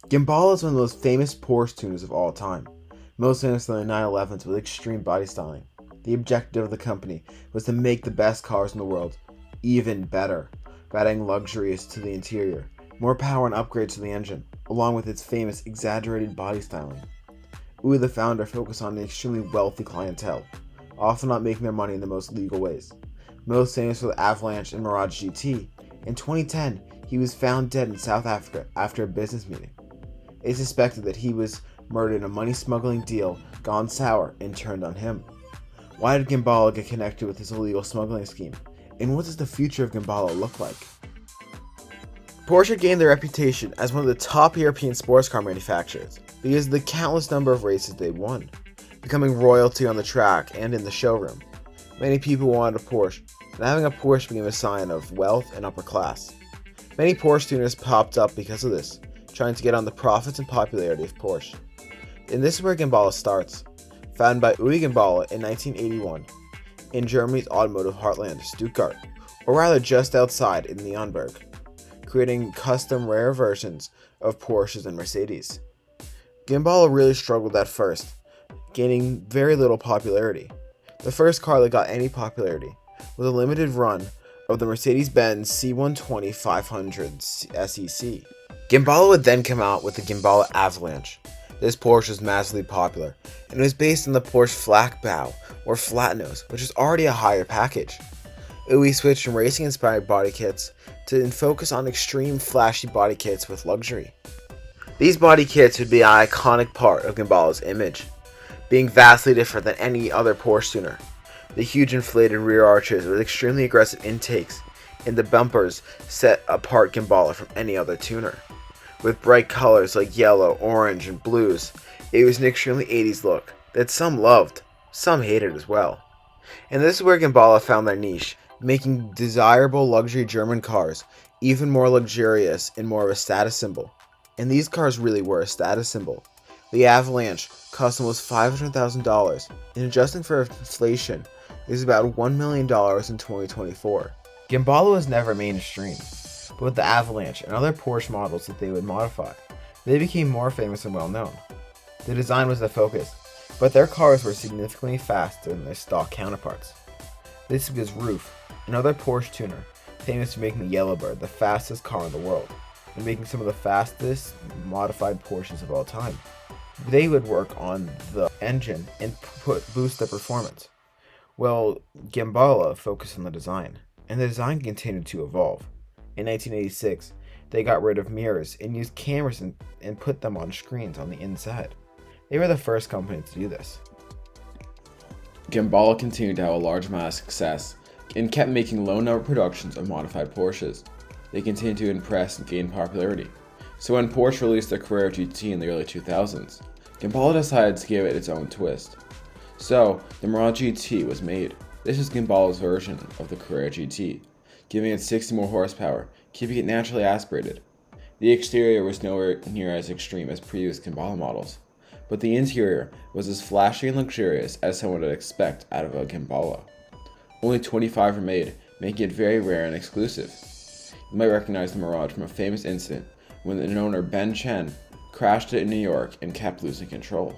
Gemballa is one of the most famous Porsche tuners of all time, most famously the 911s with extreme body styling. The objective of the company was to make the best cars in the world even better, by adding luxuries to the interior, more power and upgrades to the engine, along with its famous exaggerated body styling. Uwe the founder focused on an extremely wealthy clientele, often not making their money in the most legal ways. Most famous for the Avalanche and Mirage GT, in 2010 he was found dead in South Africa after a business meeting. It is suspected that he was murdered in a money smuggling deal gone sour and turned on him. Why did Gemballa get connected with this illegal smuggling scheme? And what does the future of Gemballa look like? Porsche gained their reputation as one of the top European sports car manufacturers because of the countless number of races they won, becoming royalty on the track and in the showroom. Many people wanted a Porsche, and having a Porsche became a sign of wealth and upper class. Many Porsche tuners popped up because of this, trying to get on the profits and popularity of Porsche. And this is where Gemballa starts. Founded by Uwe Gemballa in 1981 in Germany's automotive heartland, Stuttgart, or rather just outside in Nuremberg, creating custom rare versions of Porsches and Mercedes. Gemballa really struggled at first, gaining very little popularity. The first car that got any popularity was a limited run of the Mercedes-Benz C120 500 SEC. Gemballa would then come out with the Gemballa Avalanche. This Porsche was massively popular, and it was based on the Porsche flat bow, or flat nose, which is already a higher package. Uwe switched from racing-inspired body kits to focus on extreme flashy body kits with luxury. These body kits would be an iconic part of Gemballa's image, being vastly different than any other Porsche tuner. The huge inflated rear arches with extremely aggressive intakes, and the bumpers set apart Gemballa from any other tuner. With bright colors like yellow, orange, and blues, it was an extremely 80s look that some loved, some hated as well. And this is where Gemballa found their niche, making desirable luxury German cars even more luxurious and more of a status symbol. And these cars really were a status symbol. The Avalanche cost almost $500,000, and adjusting for inflation, is about $1 million in 2024. Gemballa was never mainstream, but with the Avalanche and other Porsche models that they would modify, they became more famous and well known. The design was the focus, but their cars were significantly faster than their stock counterparts. This because Roof, another Porsche tuner, famous for making the Yellowbird the fastest car in the world, and making some of the fastest modified Porsches of all time. They would work on the engine and boost the performance. Well, Gemballa focused on the design, and the design continued to evolve. In 1986, they got rid of mirrors and used cameras and put them on screens on the inside. They were the first company to do this. Gemballa continued to have a large amount of success and kept making low-number productions of modified Porsches. They continued to impress and gain popularity. So when Porsche released the Carrera GT in the early 2000s, Gemballa decided to give it its own twist. So the Mirage GT was made. This is Gemballa's version of the Carrera GT, giving it 60 more horsepower, keeping it naturally aspirated. The exterior was nowhere near as extreme as previous Gemballa models, but the interior was as flashy and luxurious as someone would expect out of a Gemballa. Only 25 were made, making it very rare and exclusive. You might recognize the Mirage from a famous incident when the owner Ben Chen crashed it in New York and kept losing control.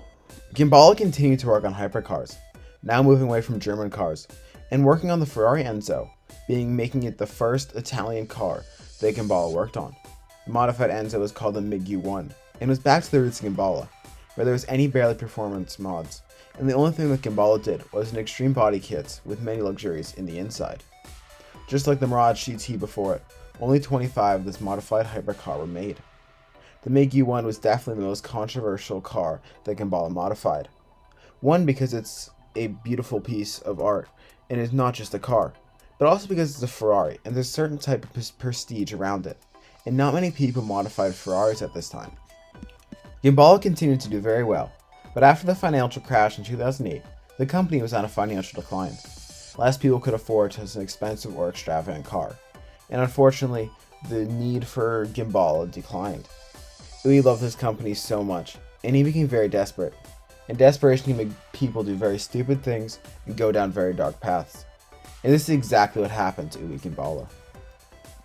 Gemballa continued to work on hypercars, now moving away from German cars, and working on the Ferrari Enzo, making it the first Italian car that Gemballa worked on. The modified Enzo was called the MiG U1, and was back to the roots of Gemballa, where there was any barely performance mods, and the only thing that Gemballa did was an extreme body kits with many luxuries in the inside. Just like the Mirage GT before it, only 25 of this modified hypercar were made. The MiG U1 was definitely the most controversial car that Gemballa modified. One, because it's a beautiful piece of art, and it's not just a car, but also because it's a Ferrari, and there's a certain type of prestige around it, and not many people modified Ferraris at this time. Gemballa continued to do very well, but after the financial crash in 2008, the company was on a financial decline. Less people could afford such an expensive or extravagant car, and unfortunately, the need for Gemballa declined. Uwe loved his company so much, and he became very desperate. And desperation can make people do very stupid things and go down very dark paths. And this is exactly what happened to Uwe Gemballa.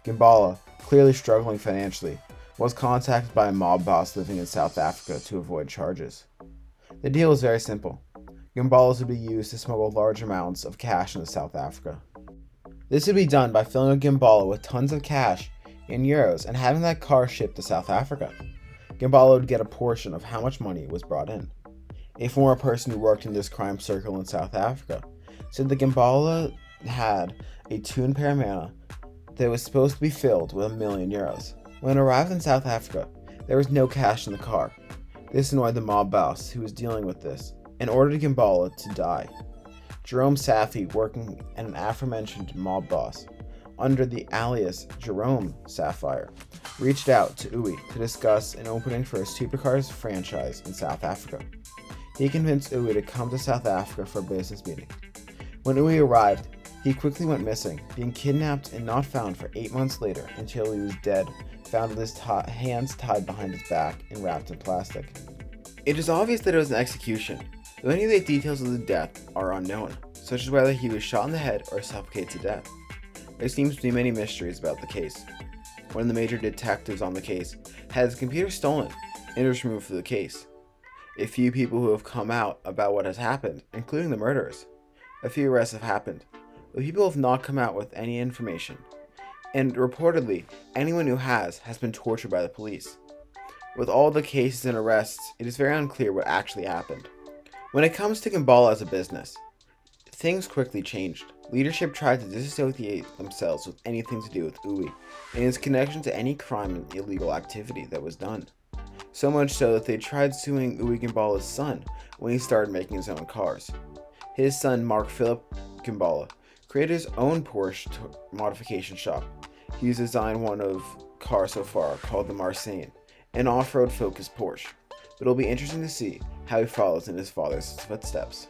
Gemballa, clearly struggling financially, was contacted by a mob boss living in South Africa to avoid charges. The deal was very simple. Gemballas would be used to smuggle large amounts of cash into South Africa. This would be done by filling a Gemballa with tons of cash in euros and having that car shipped to South Africa. Gemballa would get a portion of how much money was brought in. A former person who worked in this crime circle in South Africa said the Gemballa had a tuned Paramana that was supposed to be filled with €1,000,000. When it arrived in South Africa, there was no cash in the car. This annoyed the mob boss who was dealing with this and ordered Gemballa to die. Jerome Safi, working at an aforementioned mob boss under the alias Jerome Sapphire, reached out to Uwe to discuss an opening for a supercars franchise in South Africa. He convinced Uwe to come to South Africa for a business meeting. When Uwe arrived, he quickly went missing, being kidnapped and not found for 8 months later until he was dead, found with his hands tied behind his back and wrapped in plastic. It is obvious that it was an execution, though many of the details of the death are unknown, such as whether he was shot in the head or suffocated to death. There seems to be many mysteries about the case. One of the major detectives on the case had his computer stolen and was removed from the case. A few people who have come out about what has happened, including the murderers. A few arrests have happened, but people have not come out with any information. And reportedly, anyone who has been tortured by the police. With all the cases and arrests, it is very unclear what actually happened. When it comes to Gemballa as a business, things quickly changed. Leadership tried to disassociate themselves with anything to do with Uwe and his connection to any crime and illegal activity that was done. So much so that they tried suing Uwe Gemballa's son when he started making his own cars. His son, Mark Philip Gemballa, created his own Porsche modification shop. He's designed one of car so far called the Marseille, an off-road focused Porsche. But it'll be interesting to see how he follows in his father's footsteps.